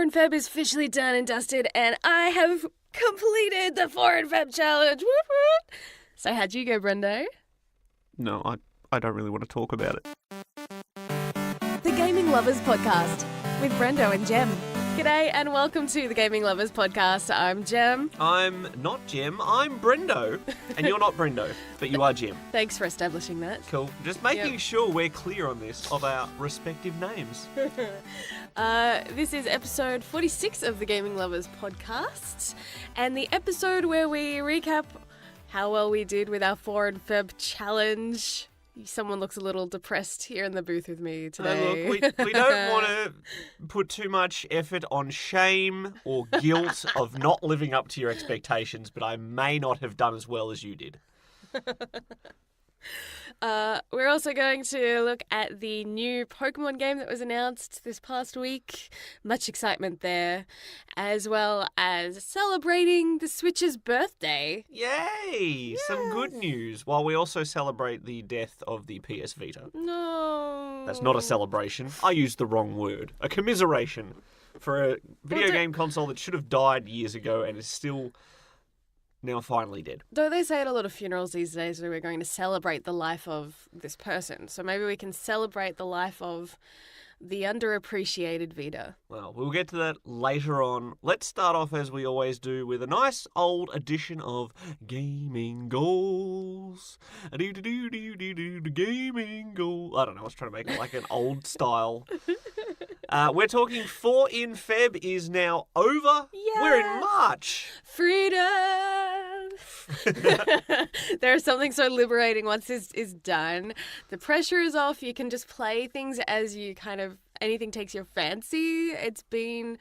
in Feb is officially done and dusted, and I have completed the 4 in Feb challenge. Whoop, whoop. So how'd you go, Brendo? No, I don't really want to talk about it. The Gaming Lovers Podcast with Brendo and Jem. G'day and welcome to the Gaming Lovers Podcast. I'm Jem. I'm not Jem, I'm Brendo. And you're not Brendo, but you are Jem. Thanks for establishing that. Cool. Just making sure we're clear on this, of our respective names. This is episode 46 of the Gaming Lovers Podcast, and the episode where we recap how well we did with our 4 in Feb challenge. Someone looks a little depressed here in the booth with me today. Look, we don't want to put too much effort on shame or guilt of not living up to your expectations, but I may not have done as well as you did. We're also going to look at the new Pokémon game that was announced this past week. Much excitement there, as well as celebrating the Switch's birthday. Yay! Yes. Some good news, while we also celebrate the death of the PS Vita. No. That's not a celebration. I used the wrong word. A commiseration for a video game console that should have died years ago and is still now finally dead. Though they say at a lot of funerals these days that we're going to celebrate the life of this person. So maybe we can celebrate the life of the underappreciated Vita. Well, we'll get to that later on. Let's start off, as we always do, with a nice old edition of Gaming Goals. Gaming Goals. I don't know, I was trying to make it like an old style. We're talking 4 in Feb is now over. Yes. We're in March. Freedom! There's something so liberating once this is done. The pressure is off. You can just play things as you kind of, anything takes your fancy. It's been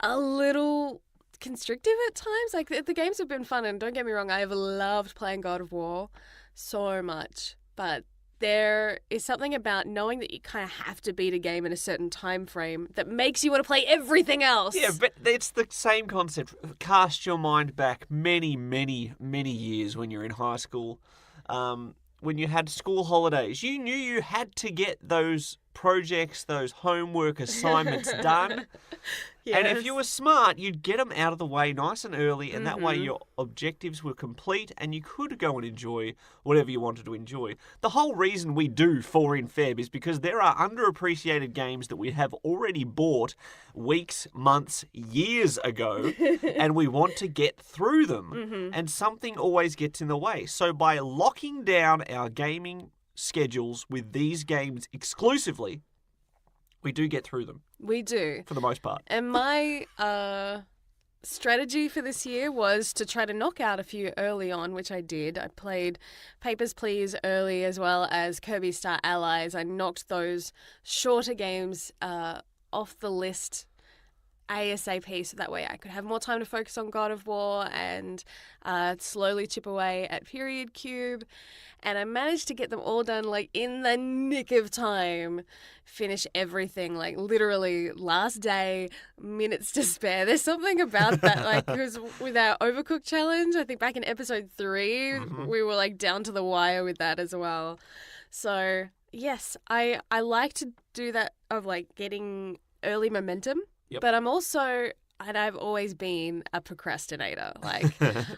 a little constrictive at times. Like, the games have been fun, and don't get me wrong, I have loved playing God of War so much. But there is something about knowing that you kind of have to beat a game in a certain time frame that makes you want to play everything else. Yeah, but it's the same concept. Cast your mind back many, many, many years when you're in high school. When you had school holidays, you knew you had to get those projects, those homework assignments done. Yes. And if you were smart, you'd get them out of the way nice and early, and that way your objectives were complete and you could go and enjoy whatever you wanted to enjoy. The whole reason we do 4 in Feb is because there are underappreciated games that we have already bought weeks, months, years ago, and we want to get through them. And something always gets in the way. So by locking down our gaming schedules with these games exclusively, we do get through them. We do. For the most part. And my strategy for this year was to try to knock out a few early on, which I did. I played Papers, Please early, as well as Kirby Star Allies. I knocked those shorter games off the list ASAP, so that way I could have more time to focus on God of War and slowly chip away at Period Cube. And I managed to get them all done like in the nick of time. Finish everything like literally last day, minutes to spare. There's something about that, like, because with our Overcooked challenge, I think back in episode 3, we were like down to the wire with that as well. So yes, I like to do that, of like getting early momentum. Yep. But I've always been a procrastinator. Like,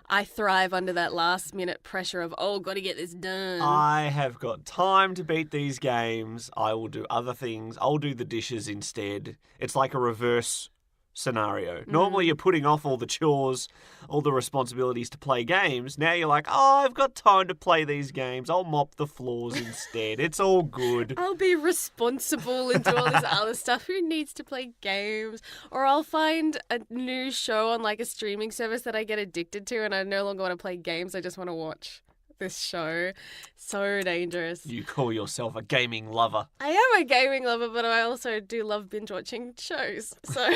I thrive under that last minute pressure of, got to get this done. I have got time to beat these games. I will do other things. I'll do the dishes instead. It's like a reverse scenario. Normally you're putting off all the chores, all the responsibilities to play games. Now you're like, I've got time to play these games. I'll mop the floors instead. It's all good. I'll be responsible and do all this other stuff. Who needs to play games? Or I'll find a new show on like a streaming service that I get addicted to, and I no longer want to play games. I just want to watch this show. So dangerous. You call yourself a gaming lover. I am a gaming lover, but I also do love binge watching shows. So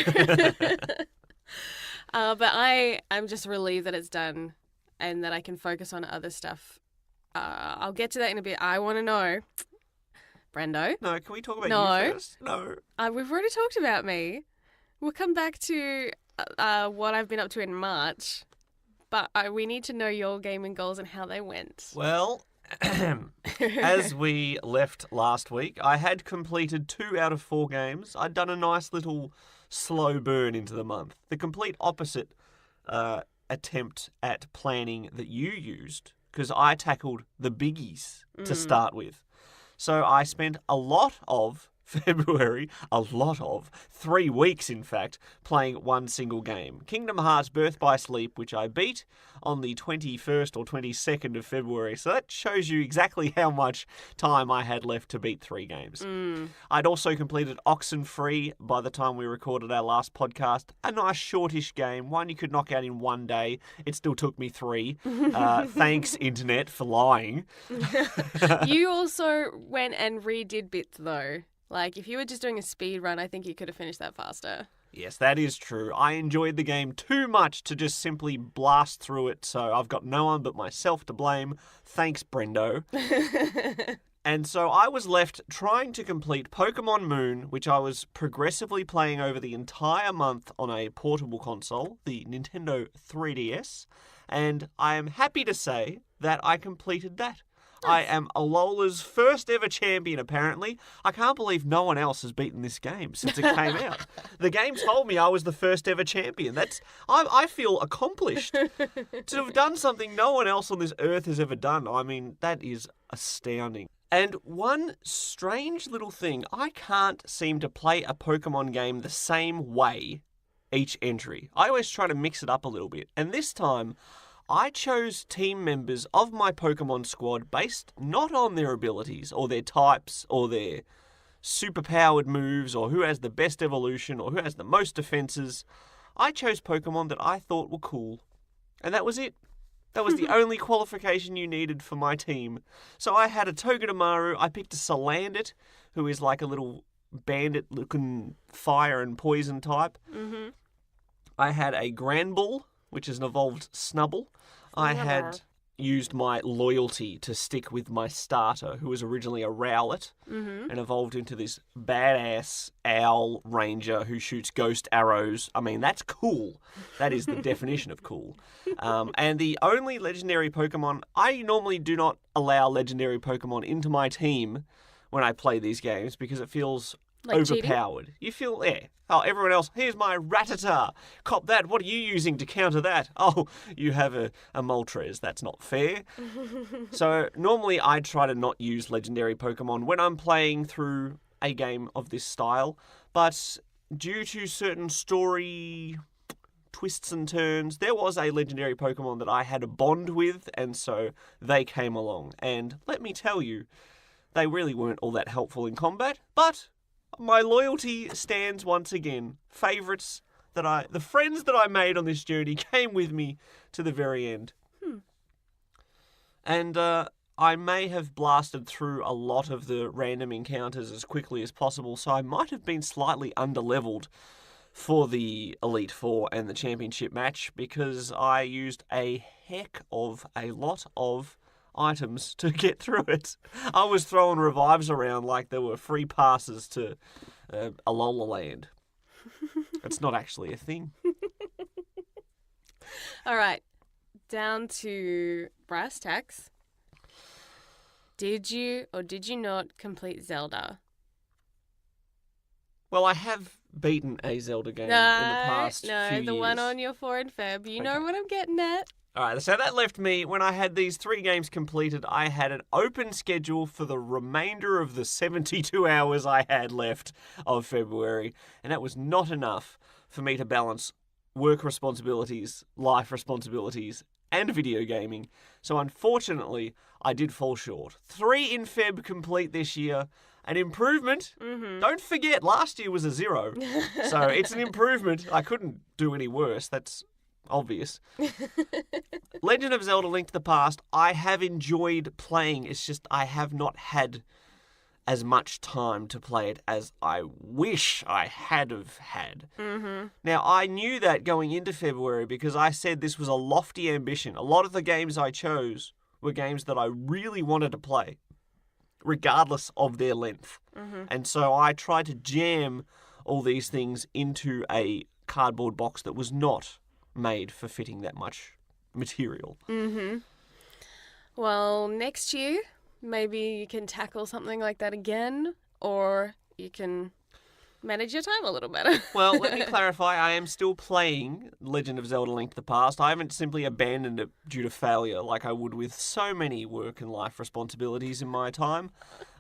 but I'm just relieved that it's done and that I can focus on other stuff. I'll get to that in a bit. I want to know, Brendo. No, can we talk about you first? No. We've already talked about me. We'll come back to what I've been up to in March. But we need to know your gaming goals and how they went. Well, as we left last week, I had completed 2 out of 4 games. I'd done a nice little slow burn into the month. The complete opposite attempt at planning that you used, because I tackled the biggies to start with. So I spent a lot of February, 3 weeks in fact, playing one single game. Kingdom Hearts Birth by Sleep, which I beat on the 21st or 22nd of February. So that shows you exactly how much time I had left to beat 3 games. I'd also completed Oxenfree by the time we recorded our last podcast. A nice shortish game, one you could knock out in one day. It still took me 3. Thanks, Internet, for lying. You also went and redid bits though. Like, if you were just doing a speed run, I think you could have finished that faster. Yes, that is true. I enjoyed the game too much to just simply blast through it, so I've got no one but myself to blame. Thanks, Brendo. And so I was left trying to complete Pokémon Moon, which I was progressively playing over the entire month on a portable console, the Nintendo 3DS, and I am happy to say that I completed that. I am Alola's first ever champion, apparently. I can't believe no one else has beaten this game since it came out. The game told me I was the first ever champion. I feel accomplished. To have done something no one else on this earth has ever done, I mean, that is astounding. And one strange little thing, I can't seem to play a Pokemon game the same way each entry. I always try to mix it up a little bit. And this time, I chose team members of my Pokemon squad based not on their abilities or their types or their superpowered moves or who has the best evolution or who has the most defenses. I chose Pokemon that I thought were cool. And that was it. That was the only qualification you needed for my team. So I had a Togedemaru. I picked a Salandit, who is like a little bandit-looking fire and poison type. Mm-hmm. I had a Granbull, which is an evolved Snubbull. I had used my loyalty to stick with my starter, who was originally a Rowlet, and evolved into this badass owl ranger who shoots ghost arrows. I mean, that's cool. That is the definition of cool. And the only legendary Pokemon, I normally do not allow legendary Pokemon into my team when I play these games because it feels like overpowered. Cheating? You feel, oh, everyone else, here's my Rattata. Cop that. What are you using to counter that? Oh, you have a Moltres. That's not fair. So normally I try to not use legendary Pokemon when I'm playing through a game of this style. But due to certain story twists and turns, there was a legendary Pokemon that I had a bond with, and so they came along. And let me tell you, they really weren't all that helpful in combat, but my loyalty stands once again. Favourites the friends that I made on this journey came with me to the very end. And I may have blasted through a lot of the random encounters as quickly as possible, so I might have been slightly underleveled for the Elite Four and the Championship match because I used a lot of items to get through it. I was throwing revives around like there were free passes to Alola Land. It's not actually a thing. All right, down to brass tacks. Did you or did you not complete Zelda? Well, I have beaten a Zelda game in the past few years. No, the one on your 4 in Feb. You know what I'm getting at. All right, so that left me, when I had these 3 games completed, I had an open schedule for the remainder of the 72 hours I had left of February, and that was not enough for me to balance work responsibilities, life responsibilities, and video gaming. So unfortunately, I did fall short. 3 in Feb complete this year. An improvement. Mm-hmm. Don't forget, last year was a 0. So it's an improvement. I couldn't do any worse. That's obvious. Legend of Zelda: Link to the Past, I have enjoyed playing. It's just I have not had as much time to play it as I wish I had have had. Mm-hmm. Now, I knew that going into February because I said this was a lofty ambition. A lot of the games I chose were games that I really wanted to play, regardless of their length. Mm-hmm. And so I tried to jam all these things into a cardboard box that was not made for fitting that much material. Mm-hmm. Well, next year, maybe you can tackle something like that again, or you can manage your time a little better. Well, let me clarify. I am still playing Legend of Zelda Link to the Past. I haven't simply abandoned it due to failure like I would with so many work and life responsibilities in my time.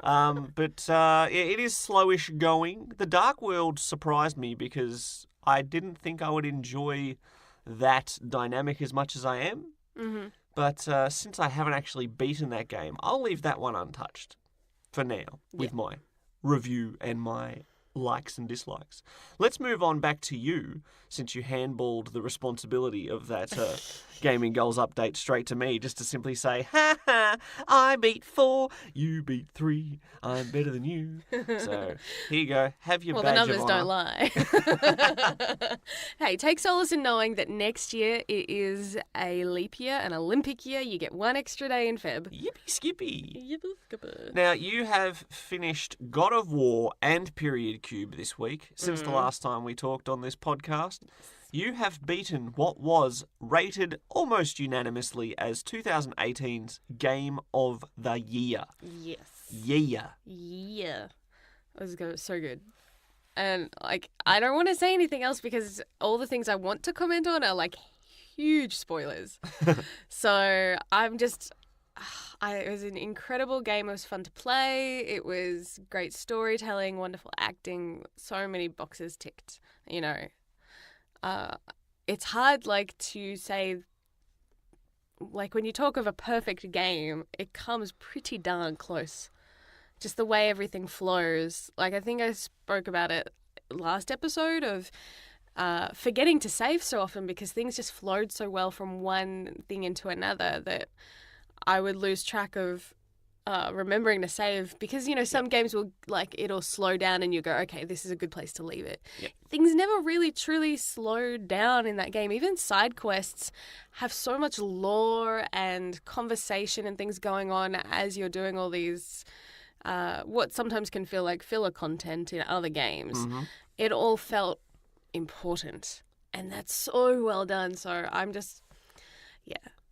It is slowish going. The Dark World surprised me because I didn't think I would enjoy that dynamic as much as I am. Mm-hmm. But since I haven't actually beaten that game, I'll leave that one untouched for now with my review and my likes and dislikes. Let's move on back to you, since you handballed the responsibility of that gaming goals update straight to me, just to simply say, ha ha, I beat 4, you beat 3, I'm better than you. So here you go, have your badge of the numbers honor. don't lie. Hey, take solace in knowing that next year it is a leap year, an Olympic year. You get 1 extra day in Feb. Yippee skippy. Yippee skippy. Now, you have finished God of War and Period Cube this week, since the last time we talked on this podcast. You have beaten what was rated almost unanimously as 2018's Game of the Year. Yes. Yeah. It was so good. And, I don't want to say anything else because all the things I want to comment on are, huge spoilers. So, it was an incredible game. It was fun to play. It was great storytelling, wonderful acting, so many boxes ticked, It's hard, to say, when you talk of a perfect game, it comes pretty darn close. Just the way everything flows. I think I spoke about it last episode of forgetting to save so often because things just flowed so well from one thing into another that I would lose track of remembering to save because, some games will, it'll slow down and you go, okay, this is a good place to leave it. Yep. Things never really truly slowed down in that game. Even side quests have so much lore and conversation and things going on as you're doing all these, what sometimes can feel like filler content in other games. Mm-hmm. It all felt important. And that's so well done. So I'm just,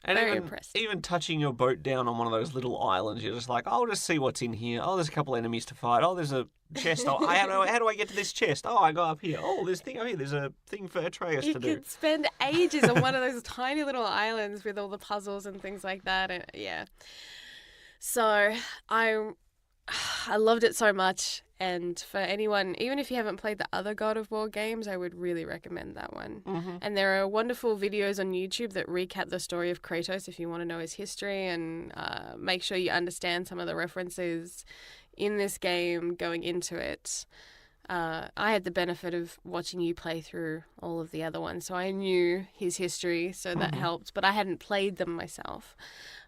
And very impressed. Even touching your boat down on one of those little islands, you're just like, I'll just see what's in here. Oh, there's a couple enemies to fight. Oh, there's a chest. Oh, how do I get to this chest? Oh, I go up here. Oh, there's a thing up here. There's a thing for Atreus to do. You could spend ages on one of those tiny little islands with all the puzzles and things like that. And So I loved it so much. And for anyone, even if you haven't played the other God of War games, I would really recommend that one. Mm-hmm. And there are wonderful videos on YouTube that recap the story of Kratos if you want to know his history and make sure you understand some of the references in this game going into it. I had the benefit of watching you play through all of the other ones, so I knew his history, so that helped, but I hadn't played them myself.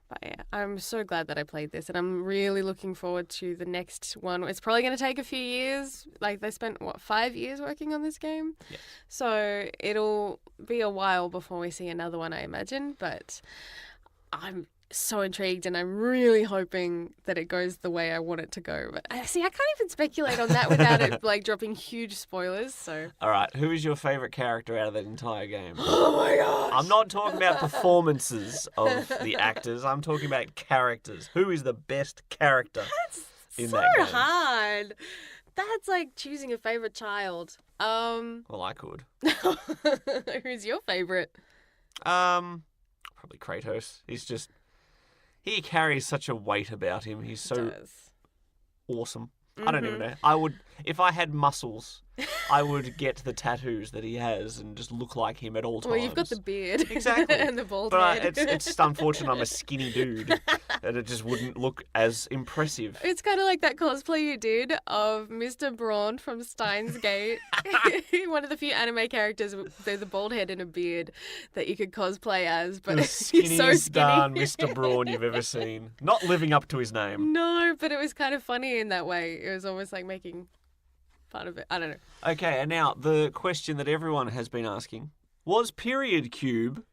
But I'm so glad that I played this, and I'm really looking forward to the next one. It's probably going to take a few years. They spent, 5 years working on this game? Yes. So it'll be a while before we see another one, I imagine. But I'm so intrigued, and I'm really hoping that it goes the way I want it to go. But I can't even speculate on that without it dropping huge spoilers. So all right, who is your favourite character out of that entire game? oh my gosh! I'm not talking about performances of the actors. I'm talking about characters. Who is the best character in that game? So hard. That's like choosing a favorite child. Well, I could. Who's your favorite? Probably Kratos. He carries such a weight about him. He's so awesome. I don't even know. I would, if I had muscles, I would get the tattoos that he has and just look like him at all times. Well, you've got the beard. Exactly. And the bald but head. it's just unfortunate I'm a skinny dude and it just wouldn't look as impressive. It's kind of like that cosplay you did of Mr. Braun from Steins Gate. One of the few anime characters with the bald head and a beard that you could cosplay as. But The he's so skinniest skinny. darn Mr. Braun you've ever seen. Not living up to his name. No, but it was kind of funny in that way. It was almost like making fun of it. I don't know. Okay, and now the question that everyone has been asking. Was Period Cube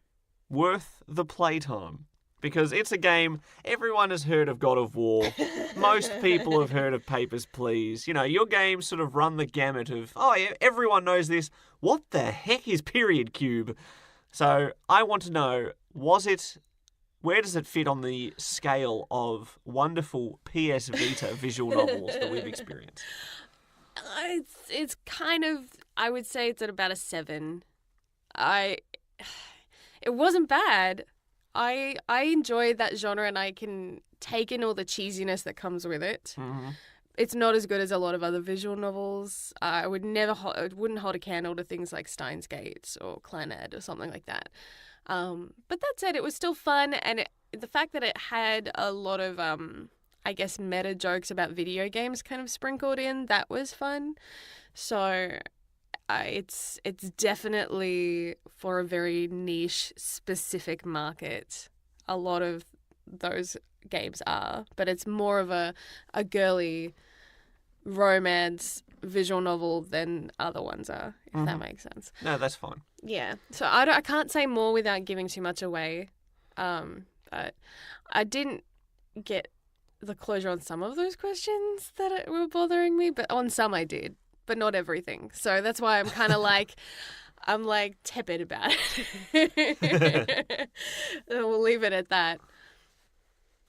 worth the playtime? Because it's a game, everyone has heard of God of War. Most people have heard of Papers, Please. Your games sort of run the gamut of, oh yeah, everyone knows this. What the heck is Period Cube? So I want to know, where does it fit on the scale of wonderful PS Vita visual novels that we've experienced? It's kind of, I would say it's at about a 7. It wasn't bad. I enjoyed that genre and I can take in all the cheesiness that comes with it. Mm-hmm. It's not as good as a lot of other visual novels. I wouldn't hold a candle to things like Steins Gate or Clannad or something like that. But that said, it was still fun, and the fact that it had a lot of, I guess, meta jokes about video games kind of sprinkled in, that was fun. So it's definitely for a very niche, specific market. A lot of those games are, but it's more of a girly romance visual novel than other ones are, if that makes sense. No, that's fine. Yeah. So I can't say more without giving too much away. But I didn't get the closure on some of those questions that were bothering me, but on some I did, but not everything. So that's why I'm kind of like, I'm like tepid about it. We'll leave it at that.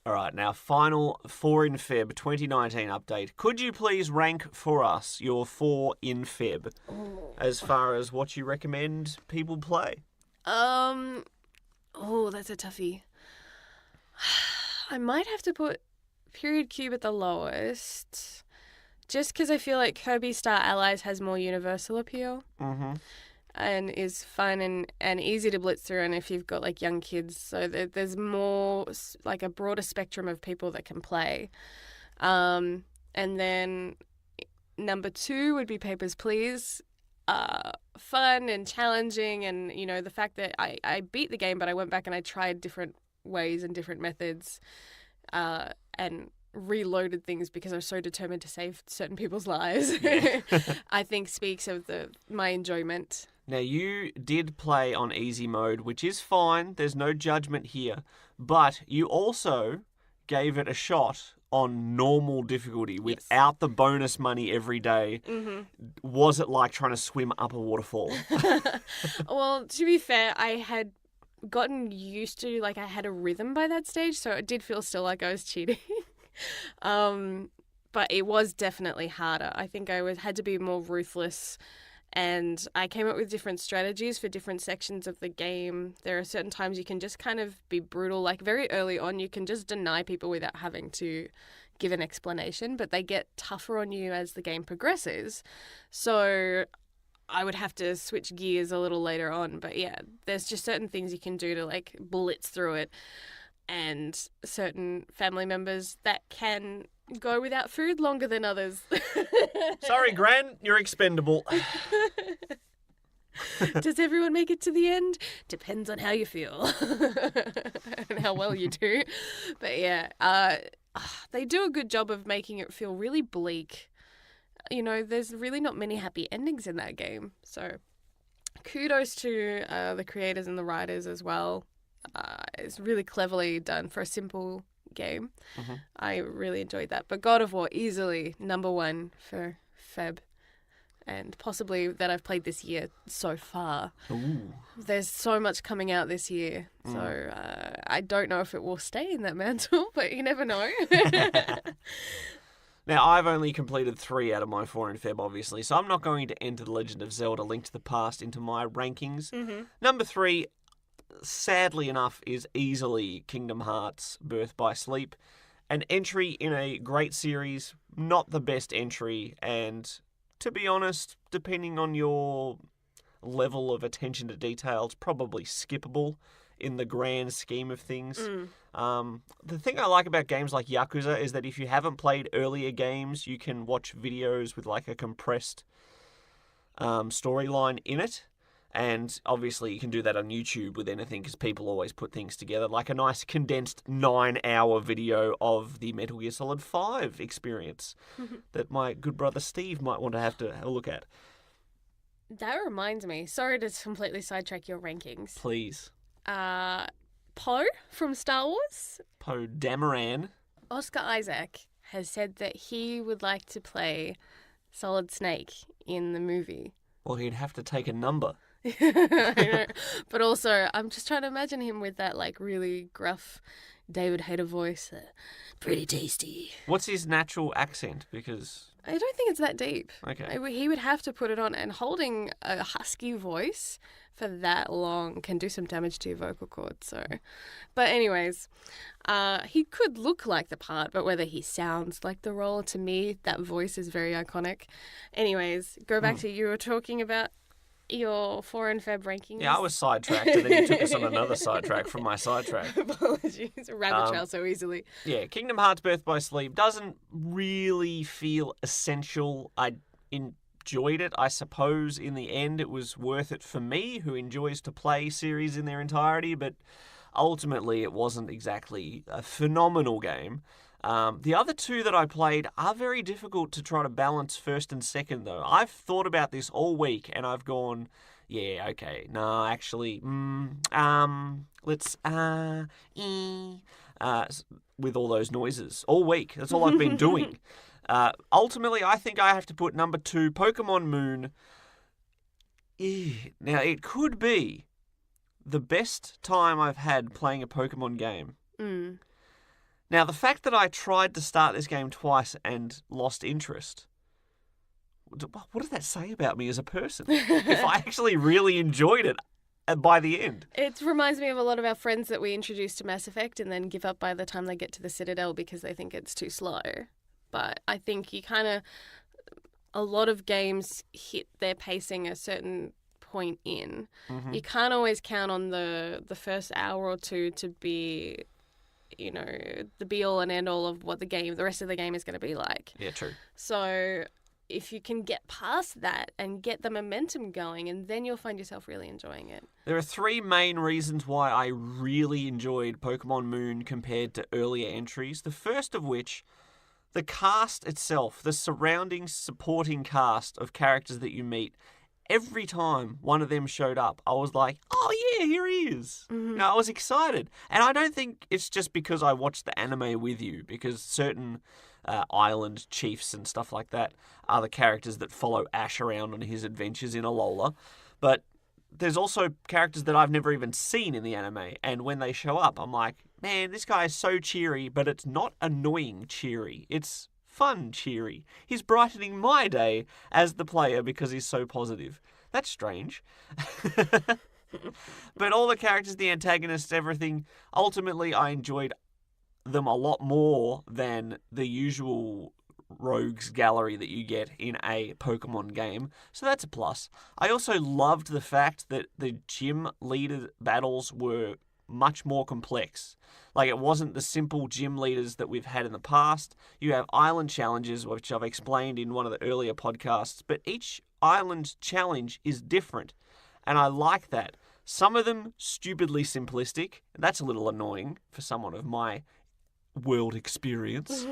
All right, now final 4 in Feb 2019 update. Could you please rank for us your 4 in Feb as far as what you recommend people play? Oh, that's a toughie. I might have to put Period Cube at the lowest, just because I feel like Kirby Star Allies has more universal appeal. Mm-hmm. And is fun and easy to blitz through, and if you've got like young kids, so there's more like a broader spectrum of people that can play. And then number 2 would be Papers, Please. Fun and challenging, and you know the fact that I beat the game, but I went back and I tried different ways and different methods, and reloaded things because I was so determined to save certain people's lives. Yeah. I think speaks of my enjoyment. Now, you did play on easy mode, which is fine. There's no judgment here. But you also gave it a shot on normal difficulty without the bonus money every day. Mm-hmm. Was it like trying to swim up a waterfall? Well, to be fair, I had gotten used to, like, I had a rhythm by that stage, so it did feel still like I was cheating. But it was definitely harder. I think I had to be more ruthless, and I came up with different strategies for different sections of the game. There are certain times you can just kind of be brutal. Like very early on, you can just deny people without having to give an explanation, but they get tougher on you as the game progresses. So I would have to switch gears a little later on. But yeah, there's just certain things you can do to like blitz through it, and certain family members that can go without food longer than others. Sorry, Gran, you're expendable. Does everyone make it to the end? Depends on how you feel and how well you do. But yeah, they do a good job of making it feel really bleak. You know, there's really not many happy endings in that game. So kudos to the creators and the writers as well. It's really cleverly done for a simple game. Mm-hmm. I really enjoyed that. But God of War, easily number 1 for Feb. And possibly that I've played this year so far. Ooh. There's so much coming out this year. So I don't know if it will stay in that mantle, but you never know. Now, I've only completed 3 out of my 4 in Feb, obviously, so I'm not going to enter The Legend of Zelda Link to the Past into my rankings. Mm-hmm. Number 3, sadly enough, is easily Kingdom Hearts Birth by Sleep. An entry in a great series, not the best entry, and to be honest, depending on your level of attention to detail, it's probably skippable in the grand scheme of things. The thing I like about games like Yakuza is that if you haven't played earlier games, you can watch videos with like a compressed storyline in it. And obviously you can do that on YouTube with anything because people always put things together. Like a nice condensed 9-hour video of the Metal Gear Solid 5 experience that my good brother Steve might want to have a look at. That reminds me. Sorry to completely sidetrack your rankings. Please. Poe from Star Wars? Poe Dameron. Oscar Isaac has said that he would like to play Solid Snake in the movie. Well, he'd have to take a number. I know. But also, I'm just trying to imagine him with that like really gruff David Hayter voice. Pretty tasty. What's his natural accent? Because I don't think it's that deep. Okay. He would have to put it on, and holding a husky voice for that long can do some damage to your vocal cords. So, but anyways, he could look like the part, but whether he sounds like the role, to me, that voice is very iconic. Anyways, go back to you were talking about your 4 and Feb rankings. Yeah, I was sidetracked, and then you took us on another sidetrack from my sidetrack. Apologies, rabbit trail so easily. Yeah, Kingdom Hearts Birth by Sleep doesn't really feel essential. I enjoyed it, I suppose. In the end, it was worth it for me, who enjoys to play series in their entirety, but ultimately it wasn't exactly a phenomenal game. The other two that I played are very difficult to try to balance first and second, though. I've thought about this all week, and I've gone, yeah, okay, no, actually, let's, with all those noises all week. That's all I've been doing. Ultimately, I think I have to put number 2, Pokemon Moon. Now, it could be the best time I've had playing a Pokemon game. Now, the fact that I tried to start this game twice and lost interest, what does that say about me as a person? If I actually really enjoyed it by the end. It reminds me of a lot of our friends that we introduce to Mass Effect and then give up by the time they get to the Citadel because they think it's too slow. But I think a lot of games hit their pacing a certain point in. Mm-hmm. You can't always count on the first hour or two to be, the be-all and end-all of what the rest of the game is going to be like. Yeah, true. So if you can get past that and get the momentum going, and then you'll find yourself really enjoying it. There are 3 main reasons why I really enjoyed Pokemon Moon compared to earlier entries. The first of which, the cast itself, the surrounding supporting cast of characters that you meet, every time one of them showed up, I was like, oh yeah, here he is. Mm-hmm. I was excited. And I don't think it's just because I watched the anime with you, because certain island chiefs and stuff like that are the characters that follow Ash around on his adventures in Alola. But there's also characters that I've never even seen in the anime, and when they show up, I'm like, man, this guy is so cheery, but it's not annoying cheery. It's fun cheery. He's brightening my day as the player because he's so positive. That's strange. But all the characters, the antagonists, everything, ultimately I enjoyed them a lot more than the usual rogues gallery that you get in a Pokemon game. So that's a plus. I also loved the fact that the gym leader battles were much more complex. Like, it wasn't the simple gym leaders that we've had in the past. You have island challenges, which I've explained in one of the earlier podcasts, but each island challenge is different, and I like that. Some of them stupidly simplistic, and that's a little annoying for someone of my world experience.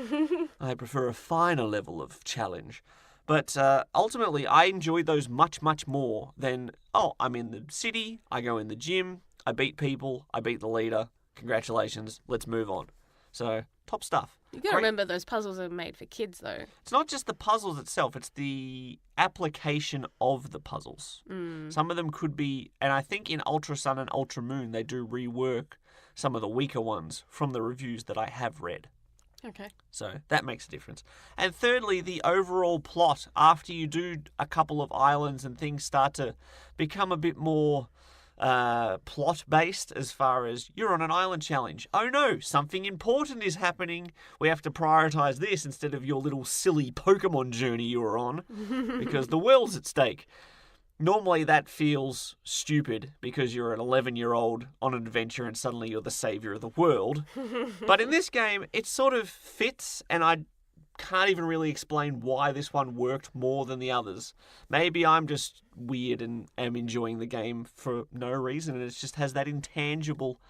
I prefer a finer level of challenge. But ultimately, I enjoyed those much, much more than, I'm in the city, I go in the gym, I beat people, I beat the leader, congratulations, let's move on. So, top stuff. You got to remember those puzzles are made for kids, though. It's not just the puzzles itself, it's the application of the puzzles. Some of them could be, and I think in Ultra Sun and Ultra Moon, they do rework some of the weaker ones from the reviews that I have read. Okay. So that makes a difference. And thirdly, the overall plot. After you do a couple of islands and things start to become a bit more plot-based, as far as you're on an island challenge. Oh no, something important is happening. We have to prioritize this instead of your little silly Pokemon journey you were on, because the world's at stake. Normally that feels stupid because you're an 11-year-old on an adventure and suddenly you're the savior of the world. But in this game, it sort of fits, and I can't even really explain why this one worked more than the others. Maybe I'm just weird and am enjoying the game for no reason, and it just has that intangible.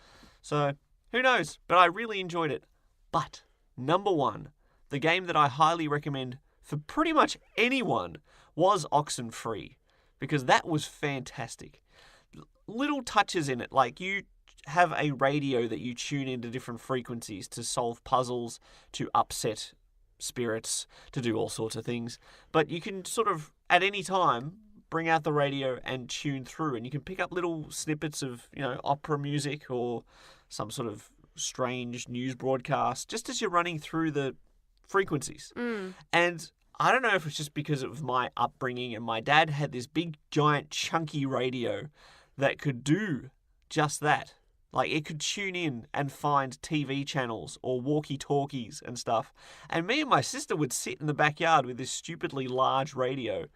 So, who knows? But I really enjoyed it. But, number 1, the game that I highly recommend for pretty much anyone was Oxenfree, because that was fantastic. Little touches in it, like you have a radio that you tune into different frequencies to solve puzzles, to upset spirits, to do all sorts of things. But you can sort of, at any time, bring out the radio and tune through, and you can pick up little snippets of, opera music or some sort of strange news broadcast just as you're running through the frequencies. And I don't know if it's just because of my upbringing, and my dad had this big, giant, chunky radio that could do just that. Like, it could tune in and find TV channels or walkie-talkies and stuff. And me and my sister would sit in the backyard with this stupidly large radio,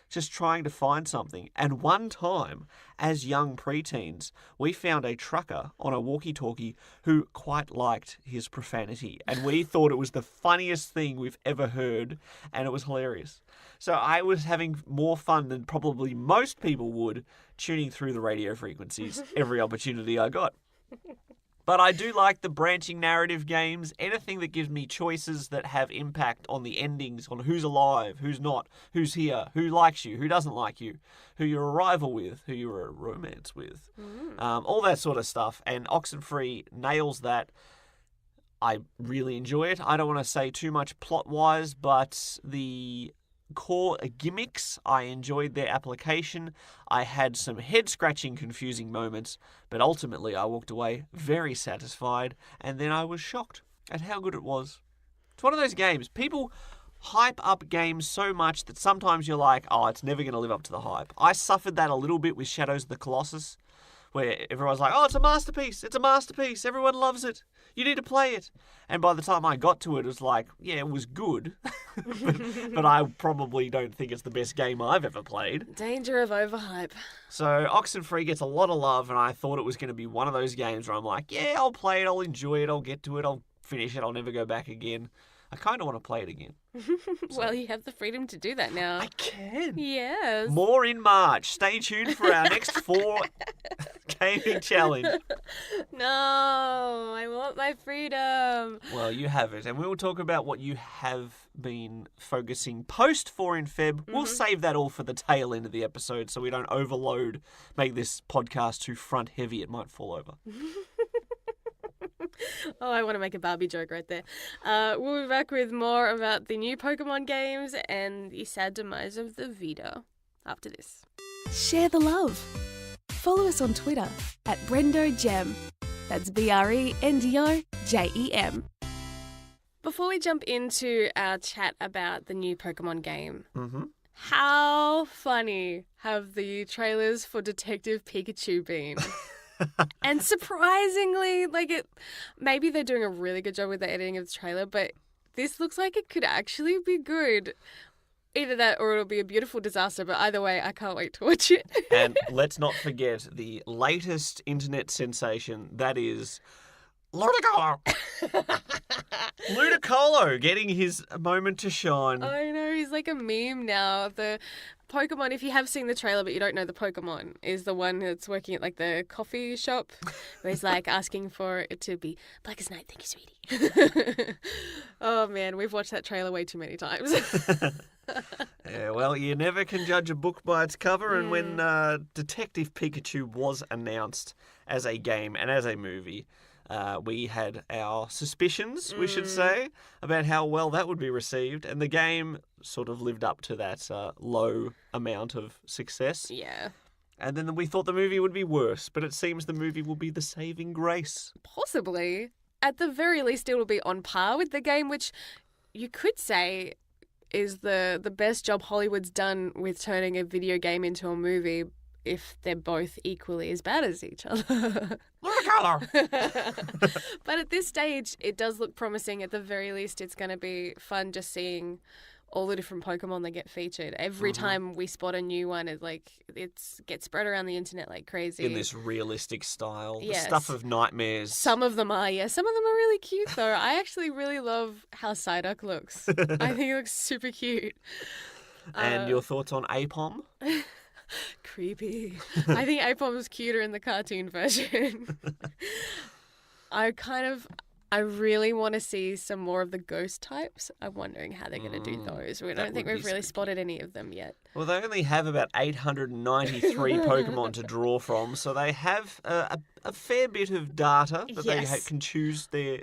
just trying to find something. And one time, as young preteens, we found a trucker on a walkie-talkie who quite liked his profanity. And we thought it was the funniest thing we've ever heard, and it was hilarious. So I was having more fun than probably most people would, tuning through the radio frequencies every opportunity I got. But I do like the branching narrative games, anything that gives me choices that have impact on the endings, on who's alive, who's not, who's here, who likes you, who doesn't like you, who you're a rival with, who you're a romance with, all that sort of stuff. And Oxenfree nails that. I really enjoy it. I don't want to say too much plot-wise, but the core gimmicks, I enjoyed their application. I had some head-scratching, confusing moments, but ultimately I walked away very satisfied, and then I was shocked at how good it was. It's one of those games. People hype up games so much that sometimes you're like, oh, it's never going to live up to the hype. I suffered that a little bit with Shadows of the Colossus, where everyone's like, oh, it's a masterpiece, everyone loves it, you need to play it. And by the time I got to it, it was like, yeah, it was good, but I probably don't think it's the best game I've ever played. Danger of overhype. So Oxenfree gets a lot of love, and I thought it was going to be one of those games where I'm like, yeah, I'll play it, I'll enjoy it, I'll get to it, I'll finish it, I'll never go back again. I kind of want to play it again. Well, you have the freedom to do that now. I can. Yes. More in March. Stay tuned for our next 4 gaming challenge. No, I want my freedom. Well, you have it. And we will talk about what you have been focusing post 4 in Feb. We'll save that all for the tail end of the episode so we don't overload, make this podcast too front heavy. It might fall over. Oh, I want to make a Barbie joke right there. We'll be back with more about the new Pokemon games and the sad demise of the Vita after this. Share the love. Follow us on Twitter at Brendo and Jem. That's BRENDOJEM. Before we jump into our chat about the new Pokemon game, how funny have the trailers for Detective Pikachu been? And surprisingly, maybe they're doing a really good job with the editing of the trailer, but this looks like it could actually be good. Either that or it'll be a beautiful disaster, but either way, I can't wait to watch it. And let's not forget the latest internet sensation, that is Ludicolo. Ludicolo getting his moment to shine. I know, he's like a meme now. The Pokemon, if you have seen the trailer but you don't know the Pokemon, is the one that's working at the coffee shop where he's asking for it to be black as night, thank you, sweetie. Oh man, we've watched that trailer way too many times. Yeah, well, you never can judge a book by its cover, and when Detective Pikachu was announced as a game and as a movie, we had our suspicions, we should say, about how well that would be received, and the game sort of lived up to that low amount of success. Yeah. And then we thought the movie would be worse, but it seems the movie will be the saving grace. Possibly. At the very least, it will be on par with the game, which you could say is the best job Hollywood's done with turning a video game into a movie, if they're both equally as bad as each other. Ludicolo! But at this stage, it does look promising. At the very least, it's going to be fun just seeing all the different Pokemon that get featured. Every time we spot a new one, it gets spread around the internet like crazy. In this realistic style. Yes. The stuff of nightmares. Some of them are, yeah. Some of them are really cute, though. I actually really love how Psyduck looks. I think he looks super cute. And your thoughts on Apom? Creepy. I think Apom's cuter in the cartoon version. I really want to see some more of the ghost types. I'm wondering how they're going to do those. I don't think we've really spotted any of them yet. Well, they only have about 893 Pokemon to draw from, so they have a fair bit of data that they can choose their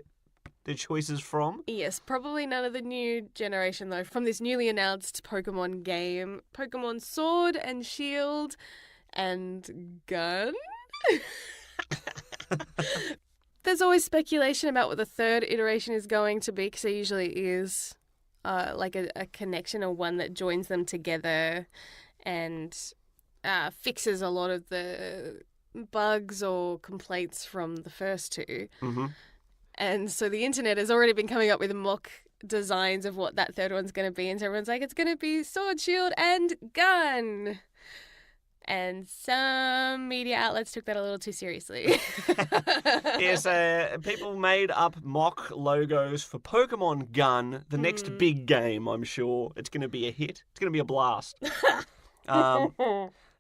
choices from. Yes, probably none of the new generation, though, from this newly announced Pokemon game. Pokémon Sword and Shield and Gun. There's always speculation about what the third iteration is going to be, because there usually is. like a connection or one that joins them together and fixes a lot of the bugs or complaints from the first two. Mm-hmm. And so the internet has already been coming up with mock designs of what that third one's going to be. And so everyone's like, it's going to be sword, shield, and gun. And some media outlets took that a little too seriously. Yes, people made up mock logos for Pokemon Gun, the next big game, I'm sure. It's going to be a hit. It's going to be a blast.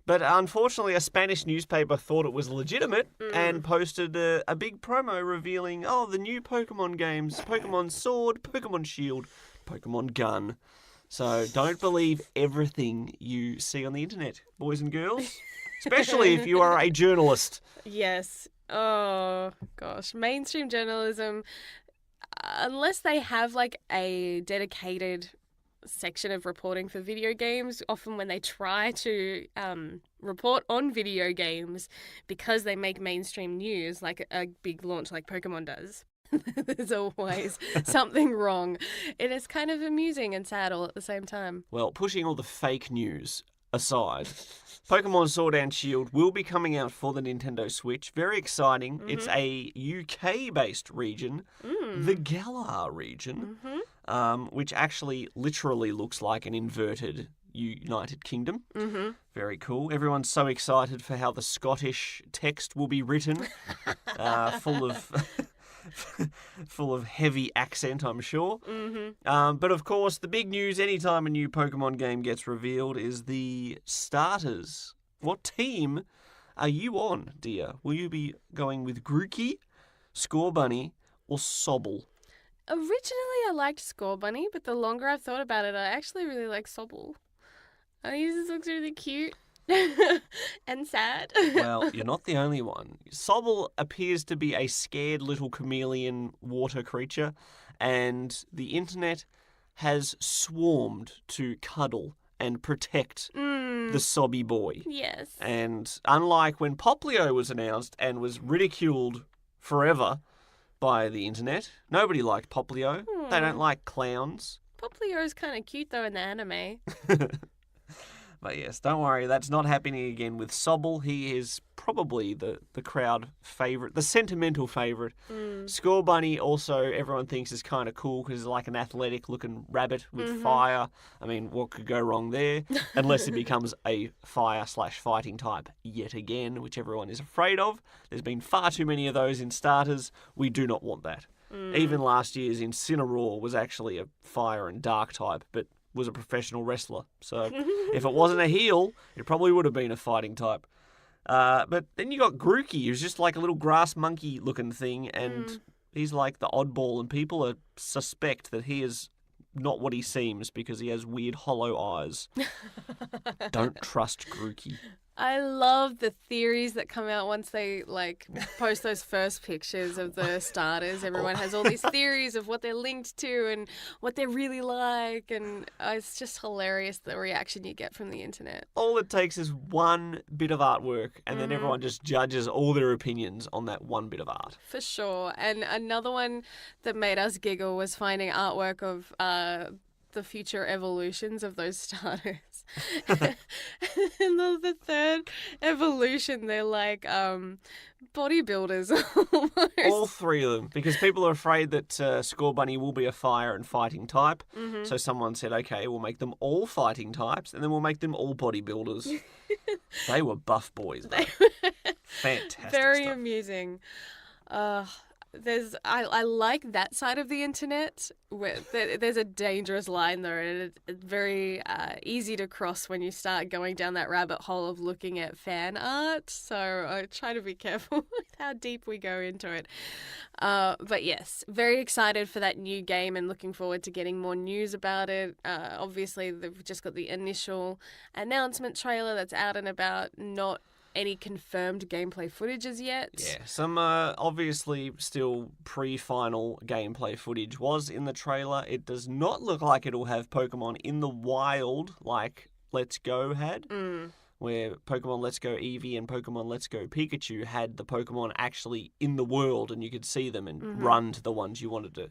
But unfortunately, a Spanish newspaper thought it was legitimate and posted a big promo revealing, the new Pokemon games, Pokemon Sword, Pokemon Shield, Pokemon Gun. So don't believe everything you see on the internet, boys and girls, especially if you are a journalist. Yes. Oh, gosh. Mainstream journalism, unless they have like a dedicated section of reporting for video games, often when they try to report on video games because they make mainstream news, like a big launch like Pokemon does, there's always something wrong. It is kind of amusing and sad all at the same time. Well, pushing all the fake news aside, Pokemon Sword and Shield will be coming out for the Nintendo Switch. Very exciting. Mm-hmm. It's a UK-based region, the Galar region, which actually literally looks like an inverted United Kingdom. Mm-hmm. Very cool. Everyone's so excited for how the Scottish text will be written, full of heavy accent, I'm sure. Mm-hmm. But of course, the big news anytime a new Pokemon game gets revealed is the starters. What team are you on, dear? Will you be going with Grookey, Scorbunny, or Sobble? Originally, I liked Scorbunny, but the longer I've thought about it, I actually really like Sobble. He just looks really cute. And sad. Well, you're not the only one. Sobble appears to be a scared little chameleon water creature, and the internet has swarmed to cuddle and protect the sobby boy. Yes. And unlike when Poplio was announced and was ridiculed forever by the internet, nobody liked Poplio. They don't like clowns. Poplio is kind of cute, though, in the anime. But yes, don't worry, that's not happening again with Sobble. He is probably the crowd favourite, the sentimental favourite. Scorbunny also everyone thinks is kind of cool because he's like an athletic-looking rabbit with fire. I mean, what could go wrong there? Unless it becomes a fire/fighting type yet again, which everyone is afraid of. There's been far too many of those in starters. We do not want that. Even last year's Incineroar was actually a fire and dark type, but was a professional wrestler. So if it wasn't a heel, it probably would have been a fighting type. But then you got Grookey, who's just like a little grass monkey looking thing, and he's like the oddball, and people suspect that he is not what he seems because he has weird hollow eyes. Don't trust Grookey. I love the theories that come out once they post those first pictures of the starters. Everyone has all these theories of what they're linked to and what they're really like, and it's just hilarious the reaction you get from the internet. All it takes is one bit of artwork, and then everyone just judges all their opinions on that one bit of art. For sure. And another one that made us giggle was finding artwork of the future evolutions of those starters. And the third evolution, they're like bodybuilders almost. All three of them, because people are afraid that Scorbunny will be a fire and fighting type. So someone said, okay, we'll make them all fighting types, and then we'll make them all bodybuilders. They were buff boys, though. Fantastic Very stuff. amusing. I like that side of the internet. Where there's a dangerous line though, and it's very easy to cross when you start going down that rabbit hole of looking at fan art. So I try to be careful with how deep we go into it. But yes, very excited for that new game and looking forward to getting more news about it. Obviously, they've just got the initial announcement trailer that's out and about, not any confirmed gameplay footage as yet. Yeah, some obviously still pre-final gameplay footage was in the trailer. It does not look like it'll have Pokemon in the wild like Let's Go had, where Pokemon Let's Go Eevee and Pokemon Let's Go Pikachu had the Pokemon actually in the world and you could see them and run to the ones you wanted to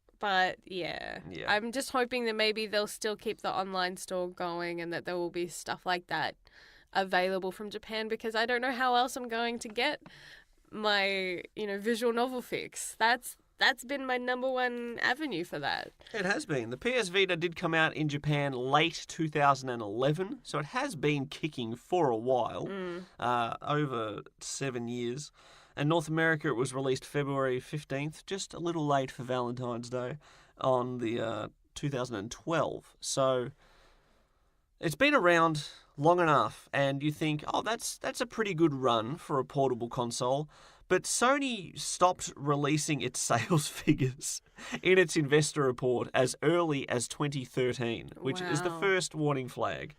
But yeah, I'm just hoping that maybe they'll still keep the online store going and that there will be stuff like that available from Japan, because I don't know how else I'm going to get my, visual novel fix. That's been my number one avenue for that. It has been. The PS Vita did come out in Japan late 2011, so it has been kicking for a while, over 7 years. And North America, it was released February 15th, just a little late for Valentine's Day on the 2012. So it's been around long enough, and you think, oh, that's a pretty good run for a portable console. But Sony stopped releasing its sales figures in its investor report as early as 2013, which is the first warning flag.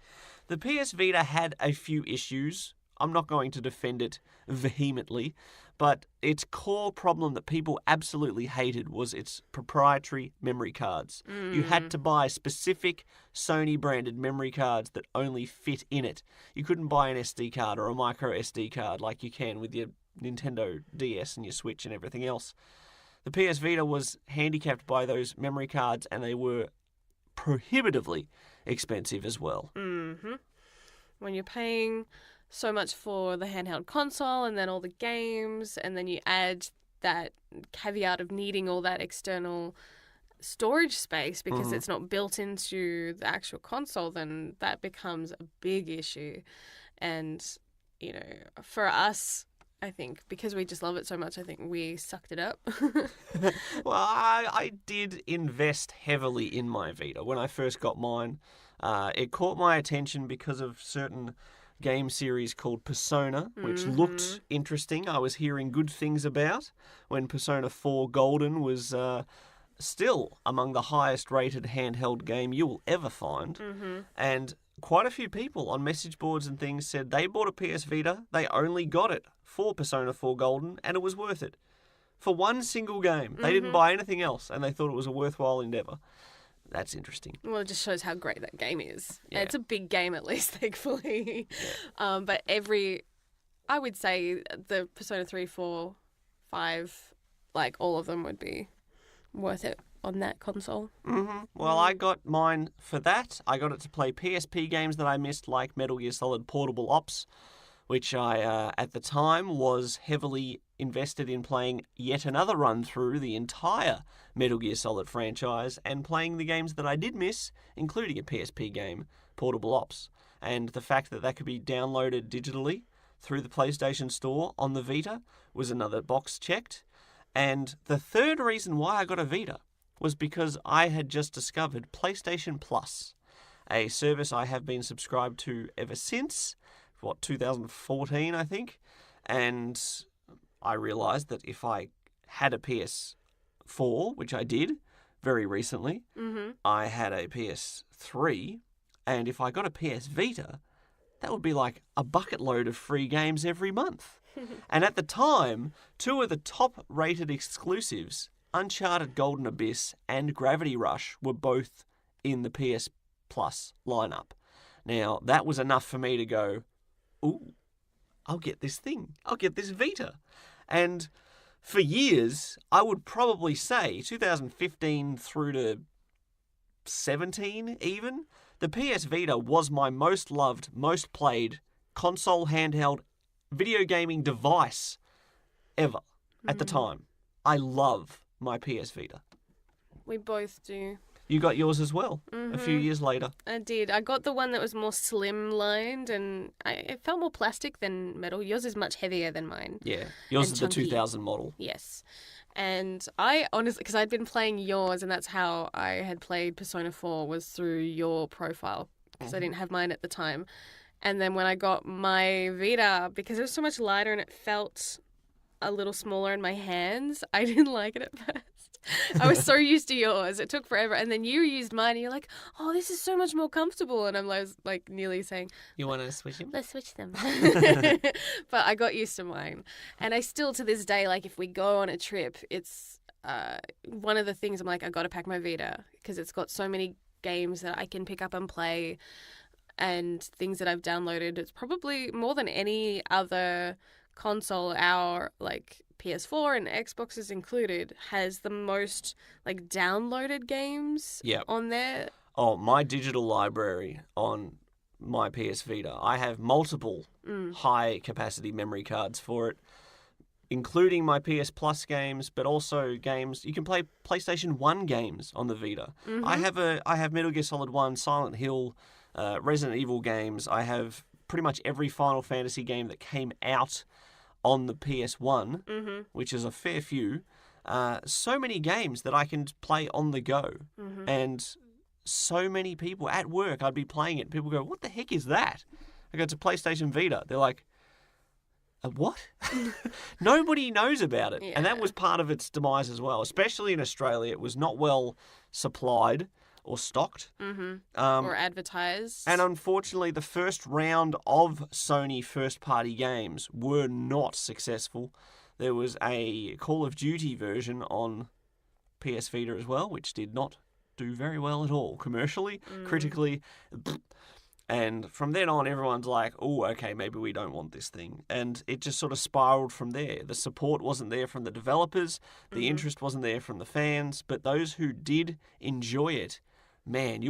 The PS Vita had a few issues. I'm not going to defend it vehemently, but its core problem that people absolutely hated was its proprietary memory cards. You had to buy specific Sony-branded memory cards that only fit in it. You couldn't buy an SD card or a micro SD card like you can with your Nintendo DS and your Switch and everything else. The PS Vita was handicapped by those memory cards, and they were prohibitively expensive as well. Mm-hmm. When you're paying so much for the handheld console and then all the games, and then you add that caveat of needing all that external storage space because it's not built into the actual console, then that becomes a big issue. And, for us, I think, because we just love it so much, I think we sucked it up. Well, I did invest heavily in my Vita when I first got mine. It caught my attention because of certain game series called Persona, which looked interesting. I was hearing good things about when Persona 4 Golden was still among the highest rated handheld game you will ever find. And quite a few people on message boards and things said they bought a PS Vita, they only got it for Persona 4 Golden, and it was worth it. For one single game. They didn't buy anything else, and they thought it was a worthwhile endeavour. That's interesting. Well, it just shows how great that game is. Yeah. It's a big game, at least, thankfully. Yeah. But I would say the Persona 3, 4, 5, like all of them would be worth it on that console. Well, I got mine for that. I got it to play PSP games that I missed, like Metal Gear Solid Portable Ops, which I, at the time, was heavily invested in playing yet another run through the entire Metal Gear Solid franchise and playing the games that I did miss, including a PSP game, Portable Ops. And the fact that that could be downloaded digitally through the PlayStation Store on the Vita was another box checked. And the third reason why I got a Vita was because I had just discovered PlayStation Plus, a service I have been subscribed to ever since, 2014, I think. And I realised that if I had a PS4, which I did very recently, I had a PS3, and if I got a PS Vita, that would be like a bucket load of free games every month. And at the time, two of the top-rated exclusives, Uncharted Golden Abyss and Gravity Rush, were both in the PS Plus lineup. Now, that was enough for me to go, ooh, I'll get this thing. I'll get this Vita. And for years, I would probably say, 2015 through to 17 even, the PS Vita was my most loved, most played console handheld video gaming device ever at the time. I love my PS Vita. We both do. You got yours as well, a few years later. I did. I got the one that was more slim-lined, and it felt more plastic than metal. Yours is much heavier than mine. Yeah, yours is the 2000 model. Yes. And I honestly, because I'd been playing yours, and that's how I had played Persona 4, was through your profile, because I didn't have mine at the time. And then when I got my Vita, because it was so much lighter and it felt a little smaller in my hands, I didn't like it at first. I was so used to yours. It took forever. And then you used mine and you're like, oh, this is so much more comfortable. And I'm like nearly saying, you want to switch them? Let's switch them. But I got used to mine. And I still, to this day, like if we go on a trip, it's one of the things I'm like, I got to pack my Vita because it's got so many games that I can pick up and play and things that I've downloaded. It's probably more than any other console, our like PS4 and Xboxes included, has the most like downloaded games Yep. on there. Oh, my digital library on my PS Vita. I have multiple high-capacity memory cards for it, including my PS Plus games, but also games. You can play PlayStation 1 games on the Vita. I have Metal Gear Solid 1, Silent Hill, Resident Evil games. I have pretty much every Final Fantasy game that came out on the PS1, which is a fair few. So many games that I can play on the go. And so many people at work, I'd be playing it. People go, "What the heck is that?" I go, "It's a PlayStation Vita." They're like, "What?" Nobody knows about it. And that was part of its demise as well. Especially in Australia, it was not well supplied or stocked. Or advertised. And unfortunately, the first round of Sony first-party games were not successful. There was a Call of Duty version on PS Vita as well, which did not do very well at all, commercially, critically. And from then on, everyone's like, "Oh, okay, maybe we don't want this thing." And it just sort of spiraled from there. The support wasn't there from the developers. The interest wasn't there from the fans. But those who did enjoy it, man,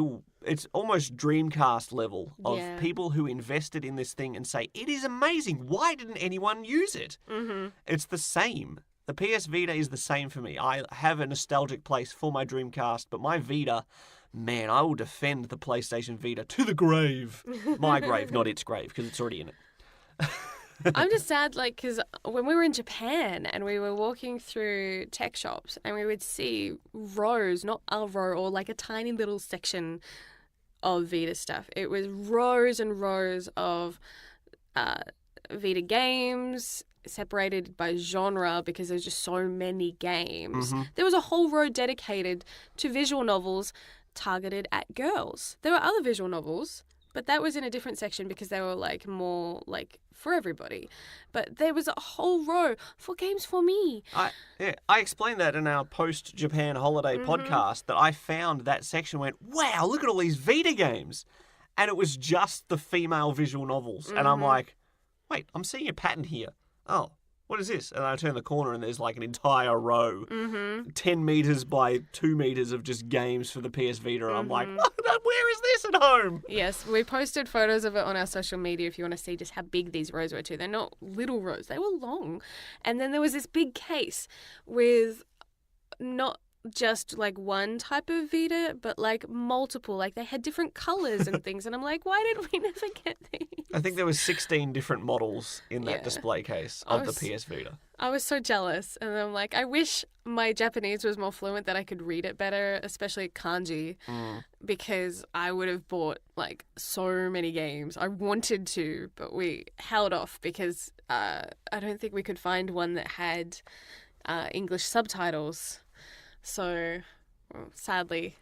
it's almost Dreamcast level of people who invested in this thing and say, "It is amazing. Why didn't anyone use it?" It's the same. The PS Vita is the same for me. I have a nostalgic place for my Dreamcast, but my Vita, man, I will defend the PlayStation Vita to the grave. My grave, not its grave, because it's already in it. I'm just sad, like, because when we were in Japan and we were walking through tech shops and we would see rows, not a row, or like a tiny little section of Vita stuff. It was rows and rows of Vita games, separated by genre because there's just so many games. There was a whole row dedicated to visual novels targeted at girls. There were other visual novels, but that was in a different section because they were like more like for everybody. But there was a whole row for games for me. I explained that in our post-Japan holiday podcast, that I found that section, went, "Wow, look at all these Vita games." And it was just the female visual novels. And I'm like, wait, I'm seeing a pattern here. Oh, what is this? And I turn the corner and there's like an entire row, 10 metres by 2 metres of just games for the PS Vita. And I'm like, where is this at home? Yes, we posted photos of it on our social media if you want to see just how big these rows were too. They're not little rows, they were long. And then there was this big case with not just like one type of Vita, but like multiple. Like they had different colours and things. And I'm like, why did we never get these? I think there was 16 different models in that display case of the PS Vita. I was so jealous. And I'm like, I wish my Japanese was more fluent, that I could read it better, especially kanji, because I would have bought like so many games. I wanted to, but we held off because I don't think we could find one that had English subtitles. So, sadly,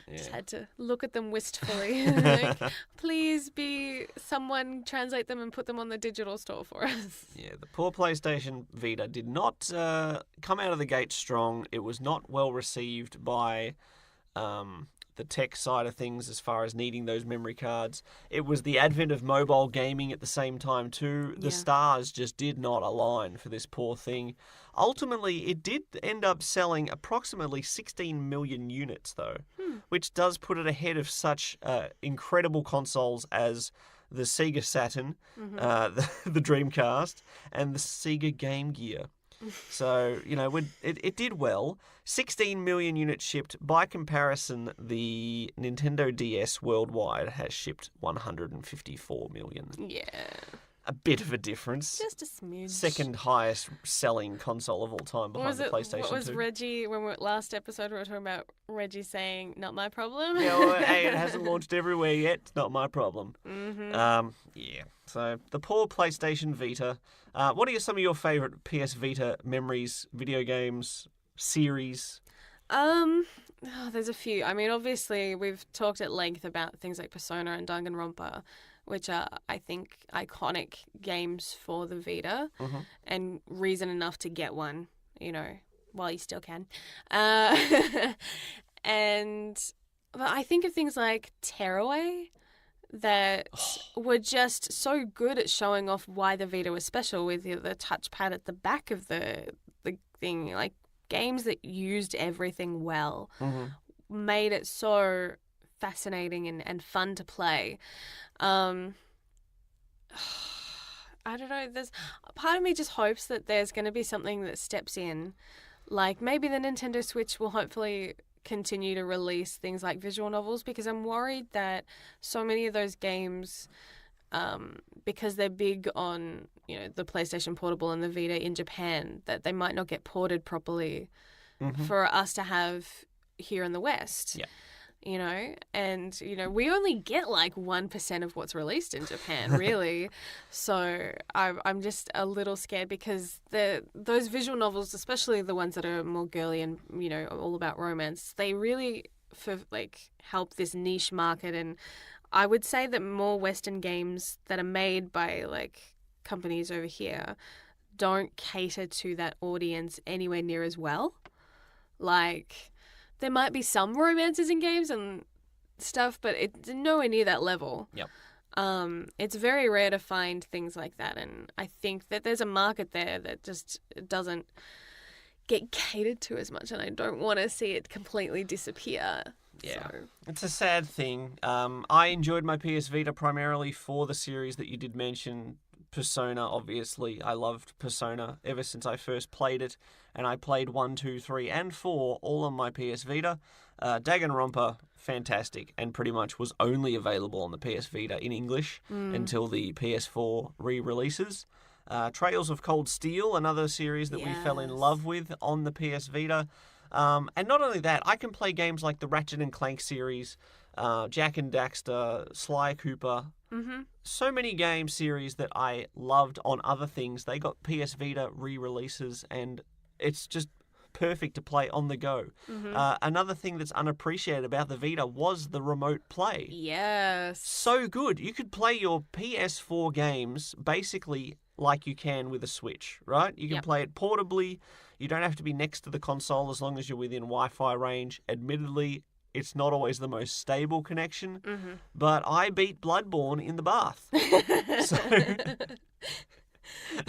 just had to look at them wistfully. Like, please someone translate them and put them on the digital store for us. Yeah, the poor PlayStation Vita did not come out of the gate strong. It was not well received by the tech side of things as far as needing those memory cards. It was the advent of mobile gaming at the same time too. The stars just did not align for this poor thing. Ultimately, it did end up selling approximately 16 million units though, which does put it ahead of such incredible consoles as the Sega Saturn, the Dreamcast, and the Sega Game Gear. So, you know, it did well. 16 million units shipped. By comparison, the Nintendo DS worldwide has shipped 154 million. Yeah. A bit of a difference. Just a smidge. Second highest selling console of all time behind the PlayStation 2. What was Reggie, last episode we were talking about Reggie saying, "Not my problem"? Yeah, well, hey, it hasn't launched everywhere yet. It's not my problem. Yeah. So, the poor PlayStation Vita. What are some of your favourite PS Vita memories, video games, series? There's a few. I mean, obviously, we've talked at length about things like Persona and Danganronpa, which are, I think, iconic games for the Vita, and reason enough to get one, you know, while you still can. But I think of things like Tearaway that were just so good at showing off why the Vita was special, with the touchpad at the back of the the thing. Like, games that used everything well Mm-hmm. made it so fascinating and fun to play. I don't know. There's part of me just hopes that there's going to be something that steps in. Like, maybe the Nintendo Switch will hopefully continue to release things like visual novels, because I'm worried that so many of those games, because they're big on, the PlayStation Portable and the Vita in Japan, that they might not get ported properly for us to have here in the West. Yeah. And we only get like 1% of what's released in Japan, really. So I'm just a little scared, because those visual novels, especially the ones that are more girly and all about romance, they really help this niche market. And I would say that more Western games that are made by like companies over here don't cater to that audience anywhere near as well. Like, there might be some romances in games and stuff, but it's nowhere near that level. Yep. It's very rare to find things like that, and I think that there's a market there that just doesn't get catered to as much, and I don't want to see it completely disappear. Yeah. So. It's a sad thing. I enjoyed my PS Vita primarily for the series that you did mention. Persona, obviously. I loved Persona ever since I first played it, and I played 1, 2, 3, and 4 all on my PS Vita. Danganronpa, fantastic, and pretty much was only available on the PS Vita in English until the PS4 re-releases. Trails of Cold Steel, another series that we fell in love with on the PS Vita. And not only that, I can play games like the Ratchet and Clank series, Jak and Daxter, Sly Cooper. Mm-hmm. So many game series that I loved on other things. They got PS Vita re-releases, and it's just perfect to play on the go. Mm-hmm. Another thing that's unappreciated about the Vita was the remote play. Yes. So good. You could play your PS4 games basically like you can with a Switch, right? You can play it portably. You don't have to be next to the console as long as you're within Wi-Fi range. Admittedly, it's not always the most stable connection, but I beat Bloodborne in the bath. So...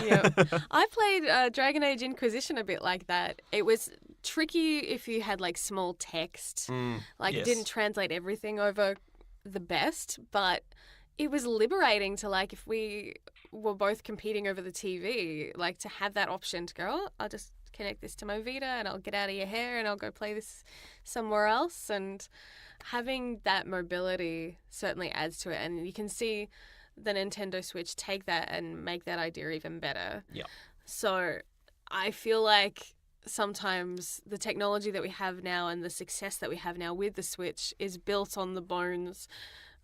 Yeah, I played Dragon Age Inquisition a bit like that. It was tricky if you had like small text, it didn't translate everything over the best, but it was liberating to, like, if we were both competing over the TV, like, to have that option to go, oh, I'll just connect this to my Vita and I'll get out of your hair and I'll go play this somewhere else. And having that mobility certainly adds to it, and you can see the Nintendo Switch take that and make that idea even better. Yeah. So I feel like sometimes the technology that we have now and the success that we have now with the Switch is built on the bones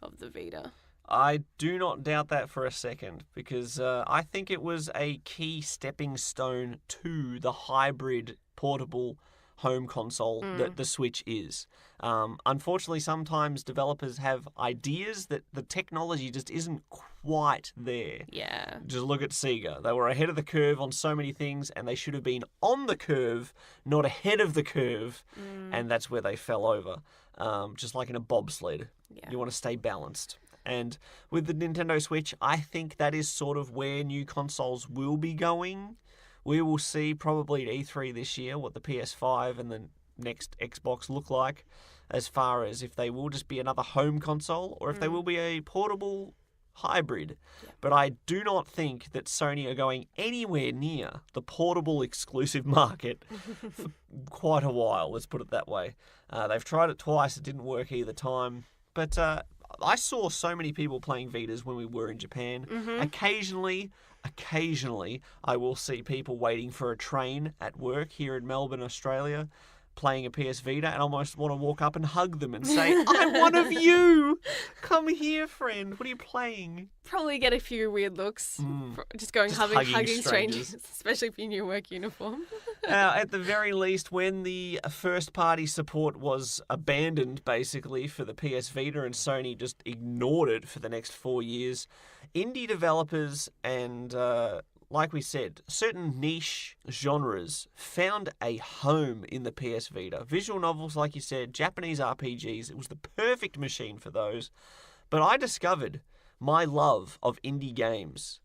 of the Vita. I do not doubt that for a second, because I think it was a key stepping stone to the hybrid portable home console that the Switch is. Unfortunately, sometimes developers have ideas that the technology just isn't quite there. Yeah. Just look at Sega. They were ahead of the curve on so many things, and they should have been on the curve, not ahead of the curve, and that's where they fell over. Just like in a bobsled. Yeah. You want to stay balanced. And with the Nintendo Switch, I think that is sort of where new consoles will be going. We will see probably at E3 this year what the PS5 and the next Xbox look like, as far as if they will just be another home console or if they will be a portable hybrid. Yeah. But I do not think that Sony are going anywhere near the portable exclusive market for quite a while, let's put it that way. They've tried it twice, it didn't work either time. But I saw so many people playing Vitas when we were in Japan. Occasionally, I will see people waiting for a train at work here in Melbourne, Australia, playing a PS Vita, and almost want to walk up and hug them and say, I'm one of you! Come here, friend. What are you playing? Probably get a few weird looks. Just hugging strangers, especially if you're in your work uniform. At the very least, when the first-party support was abandoned, basically, for the PS Vita, and Sony just ignored it for the next 4 years, indie developers and, like we said, certain niche genres found a home in the PS Vita. Visual novels, like you said, Japanese RPGs, it was the perfect machine for those. But I discovered my love of indie games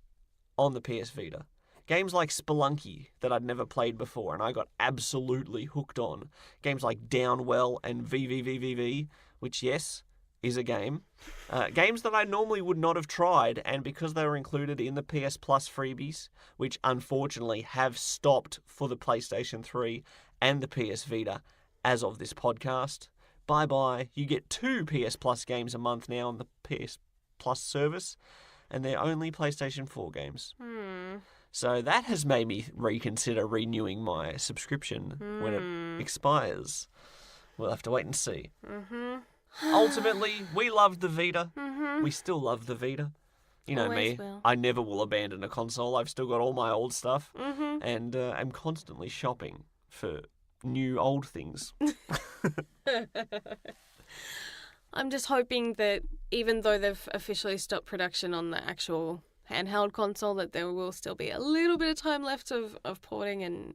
on the PS Vita. Games like Spelunky that I'd never played before and I got absolutely hooked on. Games like Downwell and VVVVV, which, yes, is a game. Games that I normally would not have tried, and because they were included in the PS Plus freebies, which unfortunately have stopped for the PlayStation 3 and the PS Vita as of this podcast, bye-bye. You get 2 PS Plus games a month now on the PS Plus service, and they're only PlayStation 4 games. So that has made me reconsider renewing my subscription when it expires. We'll have to wait and see. Ultimately, we loved the Vita. We still love the Vita. You know Always me. will. I never will abandon a console. I've still got all my old stuff. And I'm constantly shopping for new old things. I'm just hoping that even though they've officially stopped production on the actual handheld console, that there will still be a little bit of time left of porting and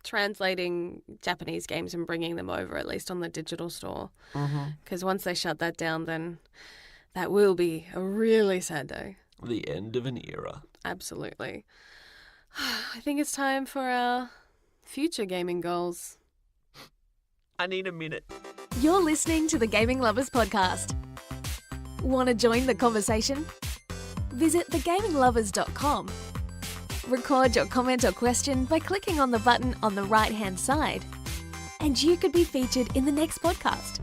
translating Japanese games and bringing them over, at least on the digital store. Because once they shut that down, then that will be a really sad day. The end of an era. Absolutely. I think it's time for our future gaming goals. I need a minute. You're listening to the Gaming Lovers Podcast. Want to join the conversation? Visit thegaminglovers.com. Record your comment or question by clicking on the button on the right-hand side, and you could be featured in the next podcast.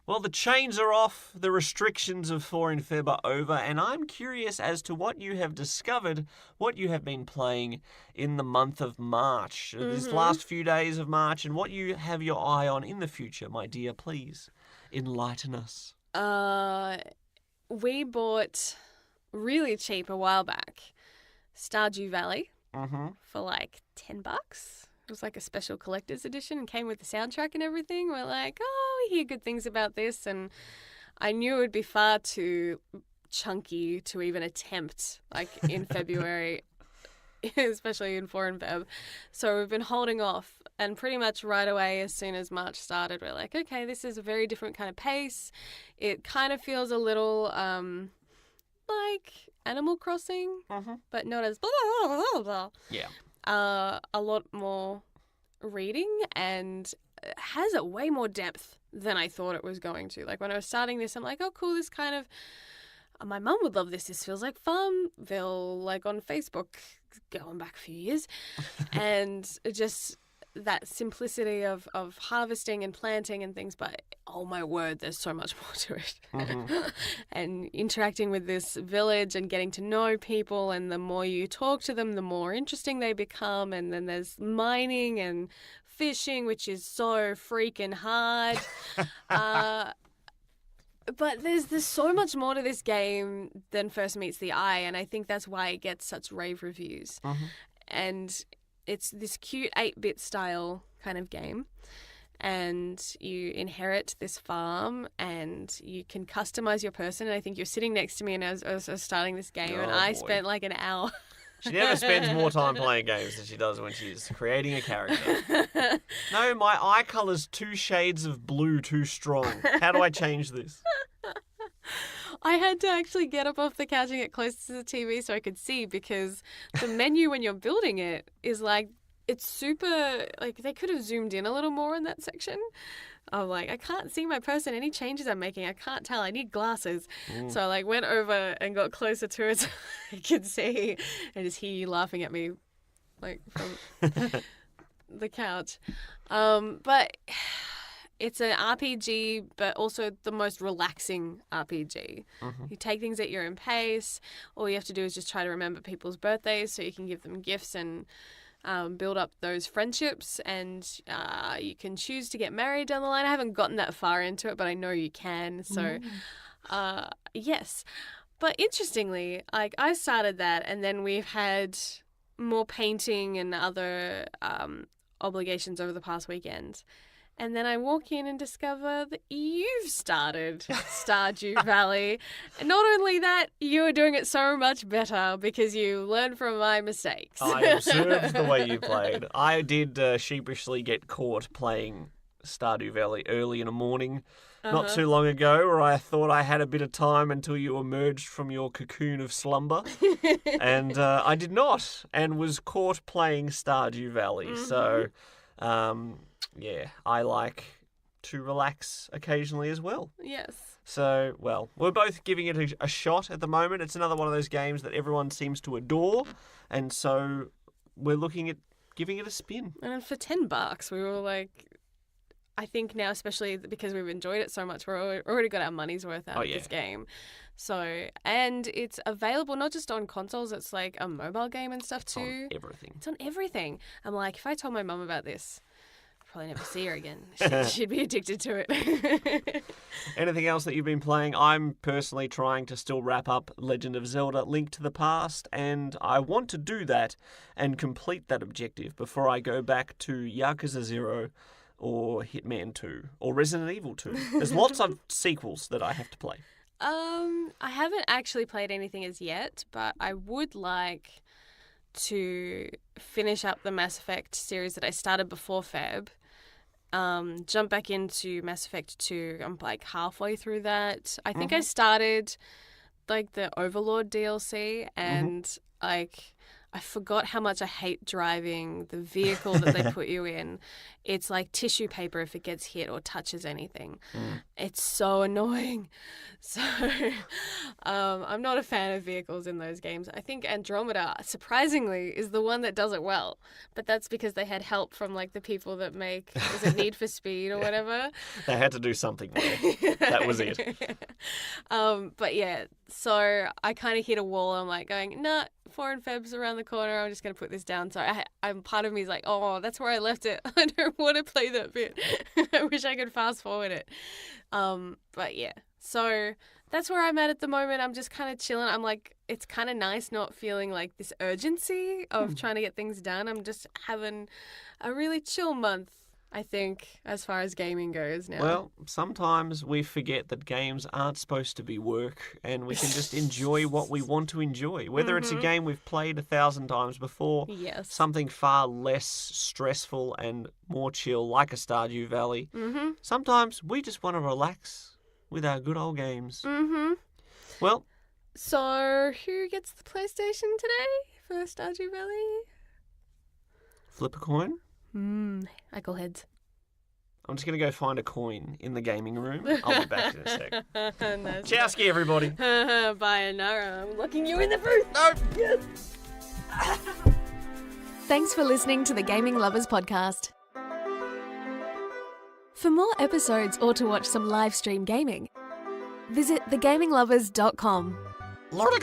Well, the chains are off, the restrictions of 4 in Feb are over, and I'm curious as to what you have discovered, what you have been playing in the month of March, this last few days of March, and what you have your eye on in the future, my dear. Please enlighten us. We bought really cheap a while back Stardew Valley for like $10. It was like a special collector's edition and came with the soundtrack and everything. We're like, oh, we hear good things about this. And I knew it would be far too chunky to even attempt like in February, especially in 4 in Feb. So we've been holding off. And pretty much right away, as soon as March started, we're like, okay, this is a very different kind of pace. It kind of feels a little like Animal Crossing, but not as blah, blah, blah, blah. Yeah. A lot more reading and has a way more depth than I thought it was going to. Like when I was starting this, I'm like, oh, cool, this kind of, my mum would love this. This feels like Farmville, like on Facebook, going back a few years. And just that simplicity of harvesting and planting and things, but oh my word, there's so much more to it. And interacting with this village and getting to know people, and the more you talk to them, the more interesting they become. And then there's mining and fishing, which is so freaking hard. But there's so much more to this game than first meets the eye, and I think that's why it gets such rave reviews. And it's this cute 8-bit style kind of game, and you inherit this farm and you can customize your person. And I think you're sitting next to me and I was starting this game, and I spent like an hour. She never spends more time playing games than she does when she's creating a character. No, my eye colour's 2 shades of blue too strong. How do I change this? I had to actually get up off the couch and get close to the TV so I could see, because the menu when you're building it is like, it's super, like they could have zoomed in a little more in that section. I'm like, I can't see my person, any changes I'm making, I can't tell, I need glasses. So I like went over and got closer to it so I could see and just hear you laughing at me like from the couch. But it's an RPG, but also the most relaxing RPG. You take things at your own pace. All you have to do is just try to remember people's birthdays so you can give them gifts and build up those friendships. And you can choose to get married down the line. I haven't gotten that far into it, but I know you can. So, yes. But interestingly, like I started that, and then we've had more painting and other obligations over the past weekend. And then I walk in and discover that you've started Stardew Valley. And not only that, you are doing it so much better because you learned from my mistakes. I observed the way you played. I did sheepishly get caught playing Stardew Valley early in the morning not too long ago, where I thought I had a bit of time until you emerged from your cocoon of slumber. And I did not, and was caught playing Stardew Valley. So, yeah, I like to relax occasionally as well. Yes. So, well, we're both giving it a shot at the moment. It's another one of those games that everyone seems to adore, and so we're looking at giving it a spin. And for $10, we were like, I think now, especially because we've enjoyed it so much, we're already got our money's worth out of this game. So, and it's available not just on consoles, it's like a mobile game and stuff too. On everything. It's on everything. I'm like, if I told my mum about this, I'd probably never see her again. She'd be addicted to it. Anything else that you've been playing? I'm personally trying to still wrap up Legend of Zelda: Link to the Past, and I want to do that and complete that objective before I go back to Yakuza 0 or Hitman 2 or Resident Evil 2. There's lots of sequels that I have to play. I haven't actually played anything as yet, but I would like to finish up the Mass Effect series that I started before Feb. Jump back into Mass Effect 2. I'm like halfway through that. I think I started like the Overlord DLC and like I forgot how much I hate driving the vehicle that they put you in. It's like tissue paper if it gets hit or touches anything. It's so annoying. So I'm not a fan of vehicles in those games. I think Andromeda, surprisingly, is the one that does it well. But that's because they had help from like the people that make, is it Need for Speed or whatever? They had to do something well. That was it. But yeah, so I kind of hit a wall. I'm like going, nah, 4 and Feb's around the corner. I'm just going to put this down. So I'm part of me is like, oh, that's where I left it. I don't want to play that bit. I wish I could fast forward it. But yeah, so that's where I'm at the moment. I'm just kind of chilling. I'm like, it's kind of nice not feeling like this urgency of trying to get things done. I'm just having a really chill month, I think, as far as gaming goes now. Well, sometimes we forget that games aren't supposed to be work and we can just enjoy what we want to enjoy. Whether it's a game we've played 1,000 times before, something far less stressful and more chill like a Stardew Valley. Sometimes we just want to relax with our good old games. Well, so who gets the PlayStation today for Stardew Valley? Flip a coin. I call heads. I'm just going to go find a coin in the gaming room. I'll be back in a sec. Nice. Chowski, everybody. Bye, Nara. I'm locking you in the booth. No. Yes. Thanks for listening to the Gaming Lovers Podcast. For more episodes or to watch some live stream gaming, visit thegaminglovers.com. Lord